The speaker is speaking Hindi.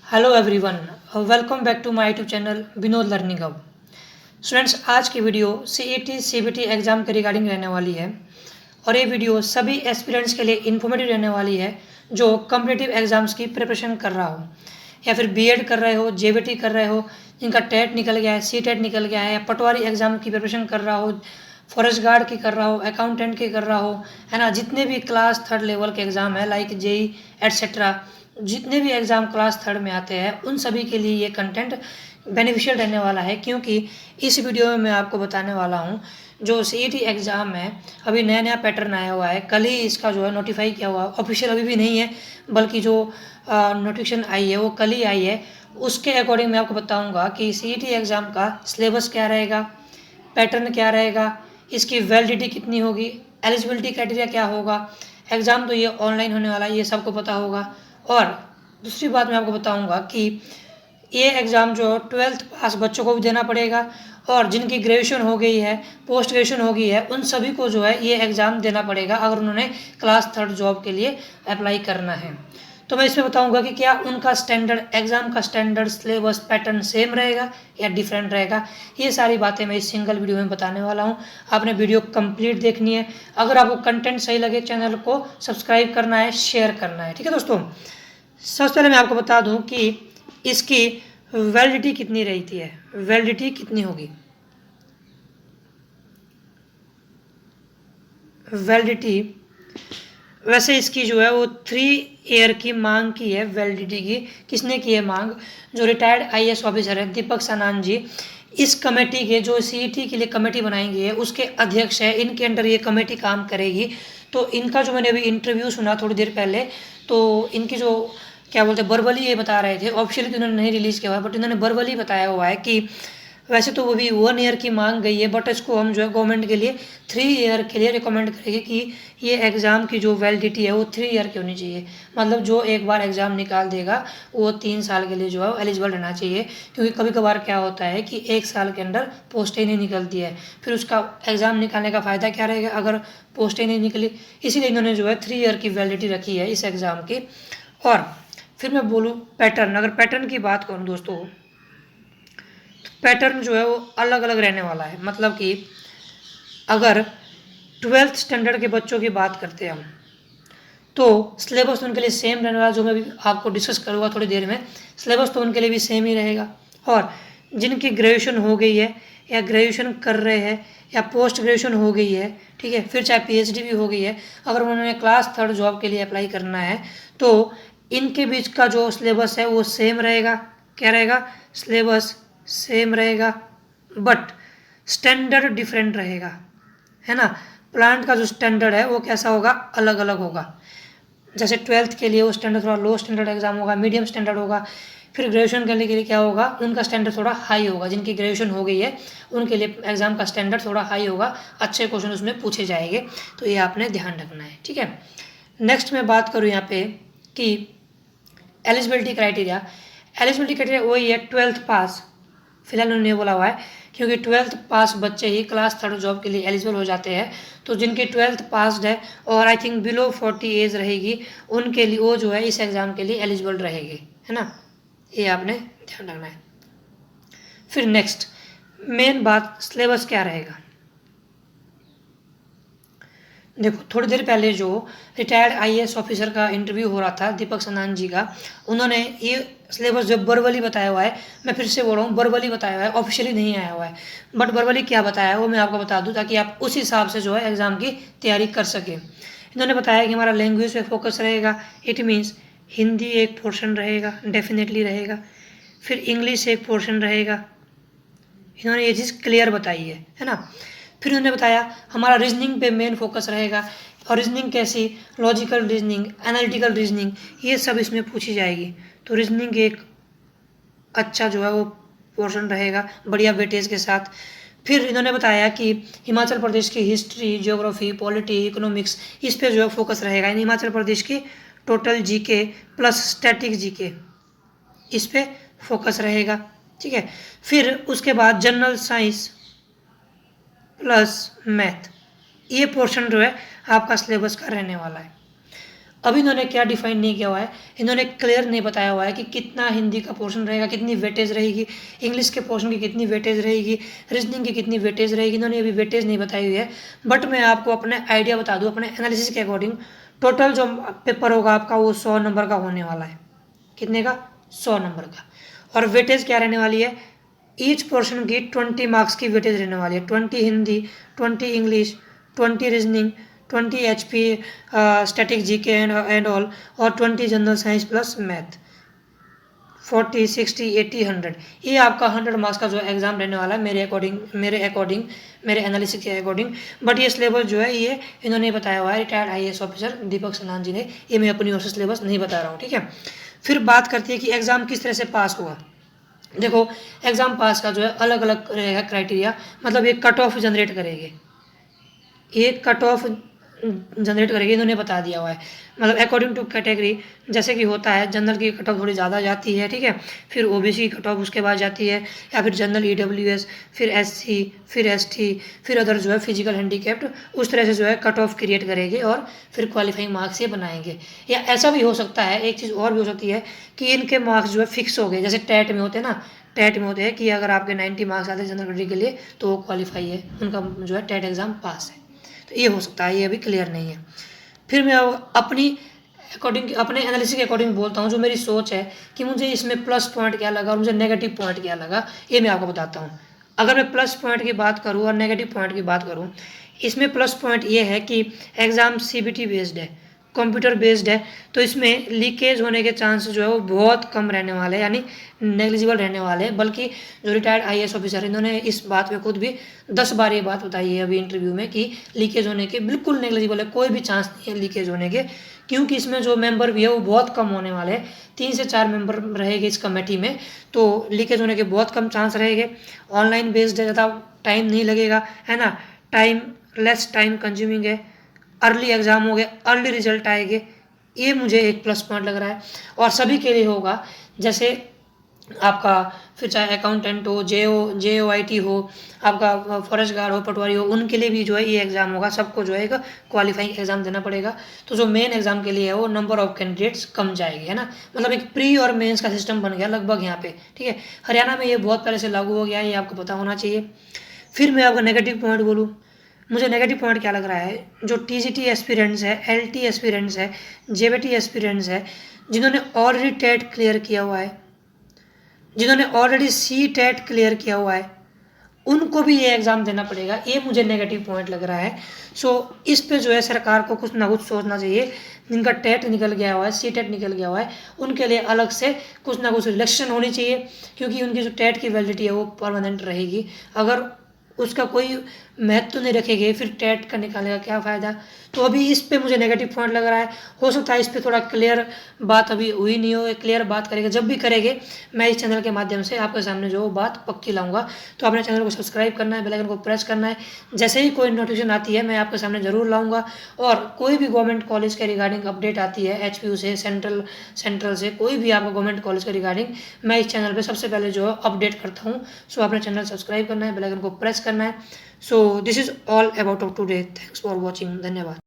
Hello everyone, welcome back to my YouTube channel Vinod learning hub. Students, आज की वीडियो सीईटी सीबीटी एग्ज़ाम के रिगार्डिंग रहने वाली है और ये वीडियो सभी एस्पिरेंट्स के लिए इन्फॉर्मेटिव रहने वाली है जो कॉम्पिटिटिव एग्ज़ाम्स की प्रिपरेशन कर रहा हो या फिर बीएड कर रहे हो, जेबीटी कर रहे हो, जिनका टेट निकल गया है, सीटेट निकल गया है, या पटवारी एग्ज़ाम की प्रिपरेशन कर रहा हो, फॉरेस्ट गार्ड की कर रहा हो, अकाउंटेंट की कर रहा हो, है ना। जितने भी क्लास थर्ड लेवल के एग्ज़ाम है लाइक जेई एट्सेट्रा, जितने भी एग्ज़ाम क्लास थर्ड में आते हैं उन सभी के लिए ये कंटेंट बेनिफिशियल रहने वाला है, क्योंकि इस वीडियो में मैं आपको बताने वाला हूँ जो सीईटी एग्ज़ाम है अभी नया नया पैटर्न आया हुआ है। कल ही इसका जो है नोटिफाई किया हुआ, ऑफिशियल अभी भी नहीं है, बल्कि जो नोटिफिकेशन आई है वो कल ही आई है। उसके अकॉर्डिंग मैं आपको बताऊंगा कि सीईटी एग्ज़ाम का सिलेबस क्या रहेगा, पैटर्न क्या रहेगा, इसकी वैलिडिटी कितनी होगी, एलिजिबिलिटी क्राइटेरिया क्या होगा। एग्ज़ाम तो ये ऑनलाइन होने वाला है, ये सबको पता होगा। और दूसरी बात मैं आपको बताऊंगा कि ये एग्ज़ाम जो 12th पास बच्चों को भी देना पड़ेगा और जिनकी ग्रेजुएशन हो गई है, पोस्ट ग्रेजुएशन हो गई है, उन सभी को जो है ये एग्ज़ाम देना पड़ेगा अगर उन्होंने क्लास थर्ड जॉब के लिए अप्लाई करना है। तो मैं इसमें बताऊंगा कि क्या उनका स्टैंडर्ड एग्ज़ाम का स्टैंडर्ड सिलेबस पैटर्न सेम रहेगा या डिफरेंट रहेगा। ये सारी बातें मैं इस सिंगल वीडियो में बताने वाला हूँ। आपने वीडियो कंप्लीट देखनी है। अगर आपको कंटेंट सही लगे चैनल को सब्सक्राइब करना है, शेयर करना है, ठीक है दोस्तों। सबसे पहले मैं आपको बता दूं कि इसकी वैलिडिटी कितनी रहती है, वैलिडिटी कितनी होगी। वैलिडिटी वैसे इसकी जो है वो 3 ईयर की मांग की है वैलिडिटी की। किसने की है मांग? जो रिटायर्ड आईएएस ऑफिसर है दीपक सानन जी, इस कमेटी के जो सीईटी के लिए कमेटी बनाई गई है उसके अध्यक्ष है, इनके अंडर ये कमेटी काम करेगी। तो इनका जो मैंने अभी इंटरव्यू सुना थोड़ी देर पहले, तो इनकी जो क्या बोलते हैं बर्बली ये बता रहे थे, ऑफिशियली तो इन्होंने नहीं रिलीज़ किया हुआ है, बट इन्होंने बर्बली बताया हुआ है कि वैसे तो वो भी 1 ईयर की मांग गई है, बट इसको हम जो है गवर्नमेंट के लिए 3 ईयर के लिए रिकमेंड करेंगे कि ये एग्ज़ाम की जो वैलिडिटी है वो 3 ईयर की होनी चाहिए। मतलब जो एक बार एग्ज़ाम निकाल देगा वो 3 साल के लिए जो है एलिजिबल रहना चाहिए, क्योंकि कभी कभार क्या होता है कि 1 साल के अंदर पोस्ट ही नहीं निकलती है, फिर उसका एग्ज़ाम निकालने का फ़ायदा क्या रहेगा अगर पोस्ट ही नहीं निकली। इसीलिए इन्होंने जो है 3 ईयर की वैलिडिटी रखी है इस एग्ज़ाम की। और फिर मैं बोलूँ पैटर्न, अगर पैटर्न की बात करूँ दोस्तों, पैटर्न जो है वो अलग अलग रहने वाला है। मतलब कि अगर 12th स्टैंडर्ड के बच्चों की बात करते हैं हम, तो सिलेबस तो उनके लिए सेम रहने वाला, जो मैं भी आपको डिस्कस करूँगा थोड़ी देर में। सिलेबस तो उनके लिए भी सेम ही रहेगा। और जिनकी ग्रेजुएशन हो गई है या ग्रेजुएशन कर रहे हैं या पोस्ट ग्रेजुएशन हो गई है, ठीक है, फिर चाहे पीएचडी भी हो गई है, अगर उन्होंने क्लास थर्ड जॉब के लिए अप्लाई करना है तो इनके बीच का जो सिलेबस है वो सेम रहेगा। क्या रहेगा? सिलेबस सेम रहेगा, बट स्टैंडर्ड डिफरेंट रहेगा, है ना। प्लांट का जो स्टैंडर्ड है वो कैसा होगा? अलग अलग होगा। जैसे 12th के लिए वो स्टैंडर्ड थोड़ा लो स्टैंडर्ड एग्जाम होगा, मीडियम स्टैंडर्ड होगा। फिर ग्रेजुएशन करने के लिए क्या होगा? उनका स्टैंडर्ड थोड़ा हाई होगा। जिनकी ग्रेजुएशन हो गई है उनके लिए एग्जाम का स्टैंडर्ड थोड़ा हाई होगा, अच्छे क्वेश्चन उसमें पूछे जाएंगे। तो ये आपने ध्यान रखना है, ठीक है। नेक्स्ट मैं बात करूँ यहाँ पे कि एलिजिबिलिटी क्राइटेरिया। एलिजिबिलिटी क्राइटेरिया वही है 12th पास, फिलहाल उन्होंने बोला हुआ है, क्योंकि 12th पास बच्चे ही क्लास थर्ड जॉब के लिए एलिजिबल हो जाते हैं। तो जिनके 12th पास्ड है और आई थिंक बिलो 40 एज रहेगी, उनके लिए वो जो है इस एग्ज़ाम के लिए एलिजिबल रहेगी, है ना। ये आपने ध्यान रखना है। फिर नेक्स्ट मेन बात, सिलेबस क्या रहेगा। देखो, थोड़ी देर पहले जो रिटायर्ड आईएएस ऑफिसर का इंटरव्यू हो रहा था दीपक सानन जी का, उन्होंने ये सिलेबस जो बर्बली बताया हुआ है, मैं फिर से बोल रहा हूँ बर्बली बताया हुआ है, ऑफिशियली नहीं आया हुआ है। बट बर्बली क्या बताया है वो मैं आपको बता दूँ ताकि आप उस हिसाब से जो है एग्ज़ाम की तैयारी कर सकें। इन्होंने बताया कि हमारा लैंग्वेज पे फोकस रहेगा। इट मीन्स हिंदी एक पोर्शन रहेगा, डेफिनेटली रहेगा। फिर इंग्लिश एक पोर्शन रहेगा। इन्होंने ये चीज़ क्लियर बताई है ना। फिर उन्होंने बताया हमारा रीजनिंग पे मेन फोकस रहेगा, और रीजनिंग कैसी? लॉजिकल रीजनिंग, एनालिटिकल रीजनिंग, ये सब इसमें पूछी जाएगी। तो रीजनिंग एक अच्छा जो है वो पोर्शन रहेगा बढ़िया वेटेज के साथ। फिर इन्होंने बताया कि हिमाचल प्रदेश की हिस्ट्री, ज्योग्राफी, पॉलिटी, इकोनॉमिक्स, इस पे जो है फोकस रहेगा। यानी हिमाचल प्रदेश की total GK plus static GK, इस पे फोकस रहेगा, ठीक है। फिर उसके बाद जनरल साइंस प्लस मैथ, ये पोर्शन जो है आपका सिलेबस का रहने वाला है। अभी इन्होंने क्या डिफाइन नहीं किया हुआ है, इन्होंने क्लियर नहीं बताया हुआ है कि कितना हिंदी का पोर्शन रहेगा, कितनी वेटेज रहेगी, इंग्लिश के पोर्शन की कितनी वेटेज रहेगी, रीजनिंग की कितनी वेटेज रहेगी, इन्होंने अभी वेटेज नहीं बताई हुई है। बट मैं आपको अपने आइडिया बता दूँ, अपने एनालिसिस के अकॉर्डिंग टोटल जो पेपर होगा आपका वो 100 नंबर का होने वाला है। कितने का? 100 नंबर का। और वेटेज क्या रहने वाली है? ईच पोर्शन की 20 मार्क्स की वेटेज रहने वाली है। 20 Hindi, 20 English, 20 reasoning, 20 HP static GK and all, और 20 जनरल साइंस प्लस मैथ। 40, 60, 80, 100, ये आपका 100 मार्क्स का जो एग्जाम रहने वाला है मेरे एनालिसिस के अकॉर्डिंग। बट ये सिलेबस जो है ये इन्होंने बताया हुआ है, रिटायर्ड IAS ऑफिसर दीपक सलान जी ने, ये मैं अपनी ओर से सिलेबस नहीं बता रहा हूँ, ठीक है। फिर बात करती है कि एग्जाम किस तरह से पास हुआ। देखो, एग्जाम पास का जो है अलग अलग रहेगा क्राइटेरिया, मतलब ये कट ऑफ जनरेट करेंगे, ये कट ऑफ जनरेट करेगी, इन्होंने बता दिया हुआ है। मतलब अकॉर्डिंग टू कैटेगरी, जैसे कि होता है जनरल की कट ऑफ थोड़ी ज़्यादा जाती है, ठीक है, फिर OBC की कट ऑफ उसके बाद जाती है, या फिर जनरल EWS, फिर SC, फिर ST, फिर अदर जो है फिजिकल हैंडीकैप्ड, उस तरह से जो है कट ऑफ क्रिएट करेंगे और फिर क्वालिफाइंग मार्क्स ये बनाएंगे। या ऐसा भी हो सकता है, एक चीज़ और भी हो सकती है कि इनके मार्क्स जो है फिक्स हो गए, जैसे टेट में होते हैं ना, टेट में होते हैं कि अगर आपके 90 मार्क्स आते हैं जनरल कैटेगरी के लिए तो वो क्वालिफाई है, उनका जो है टेट एग्ज़ाम पास है। तो ये हो सकता है, ये अभी क्लियर नहीं है। फिर मैं अपनी अकॉर्डिंग, अपने एनालिसिस के अकॉर्डिंग बोलता हूँ, जो मेरी सोच है कि मुझे इसमें प्लस पॉइंट क्या लगा और मुझे नेगेटिव पॉइंट क्या लगा, ये मैं आपको बताता हूँ। अगर मैं प्लस पॉइंट की बात करूँ और नेगेटिव पॉइंट की बात करूँ, इसमें प्लस पॉइंट ये है कि एग्ज़ाम CBT बेस्ड है, कंप्यूटर बेस्ड है, तो इसमें लीकेज होने के चांस जो है वो बहुत कम रहने वाले हैं, यानी नेग्लिजिबल रहने वाले हैं। बल्कि जो रिटायर्ड IAS ऑफिसर, इन्होंने इस बात पे खुद भी 10 बार ये बात बताई है अभी इंटरव्यू में कि लीकेज होने के बिल्कुल नेग्लिजिबल है, कोई भी चांस नहीं है लीकेज होने के, क्योंकि इसमें जो मेंबर भी है वो बहुत कम होने वाले हैं, 3 से 4 मेंबर रहेंगे इस कमेटी में, तो लीकेज होने के बहुत कम चांस रहेंगे। ऑनलाइन बेस्ड है, ज़्यादा टाइम नहीं लगेगा, है ना, लेस टाइम कंज्यूमिंग है, अर्ली एग्जाम हो गए, अर्ली रिजल्ट आएंगे, ये मुझे एक प्लस पॉइंट लग रहा है। और सभी के लिए होगा, जैसे आपका फिर चाहे अकाउंटेंट हो, JOIT हो, आपका फॉरेस्ट गार्ड हो, पटवारी हो, उनके लिए भी जो है ये एग्ज़ाम होगा, सबको जो है एक क्वालिफाइंग एग्ज़ाम देना पड़ेगा। तो जो मेन एग्ज़ाम के लिए है वो नंबर ऑफ कैंडिडेट्स कम जाएगी, है ना, मतलब एक प्री और मेंस का सिस्टम बन गया लगभग यहाँ पे, ठीक है। हरियाणा में ये बहुत पहले से लागू हो गया है, ये आपको पता होना चाहिए। फिर मैं आपका नेगेटिव पॉइंट बोलूँ, मुझे नेगेटिव पॉइंट क्या लग रहा है, जो TGT एस्पिरेंट्स है, LT एस्पिरेंट्स है, JBT एस्पिरेंट्स है, जिन्होंने ऑलरेडी टेट क्लियर किया हुआ है, जिन्होंने ऑलरेडी CTET क्लियर किया हुआ है, उनको भी ये एग्ज़ाम देना पड़ेगा, ये मुझे नेगेटिव पॉइंट लग रहा है। सो इस पे जो है सरकार को कुछ ना कुछ सोचना चाहिए। जिनका टेट निकल गया हुआ है, CTET निकल गया हुआ है, उनके लिए अलग से कुछ ना कुछ इलेक्शन होनी चाहिए, क्योंकि उनकी जो टेट की वैलिडिटी है वो परमानेंट रहेगी। अगर उसका कोई महत्व तो नहीं रखेंगे, फिर टेट का निकालने का क्या फ़ायदा। तो अभी इस पे मुझे नेगेटिव पॉइंट लग रहा है। हो सकता है इस पे थोड़ा क्लियर बात अभी हुई नहीं हो, क्लियर बात करेंगे, जब भी करेंगे मैं इस चैनल के माध्यम से आपके सामने जो बात पक्की लाऊंगा। तो अपने चैनल को सब्सक्राइब करना है, बेल आइकन को प्रेस करना है, जैसे ही कोई नोटिफिकेशन आती है मैं आपके सामने ज़रूर लाऊंगा। और कोई भी गवर्नमेंट कॉलेज के रिगार्डिंग अपडेट आती है, HPU से, सेंट्रल से, कोई भी आपको गवर्नमेंट कॉलेज के रिगार्डिंग, मैं इस चैनल पर सबसे पहले जो है अपडेट करता हूँ। सो अपने चैनल सब्सक्राइब करना है, बेल आइकन को प्रेस करना है। So this is all about of today. Thanks for watching. धन्यवाद।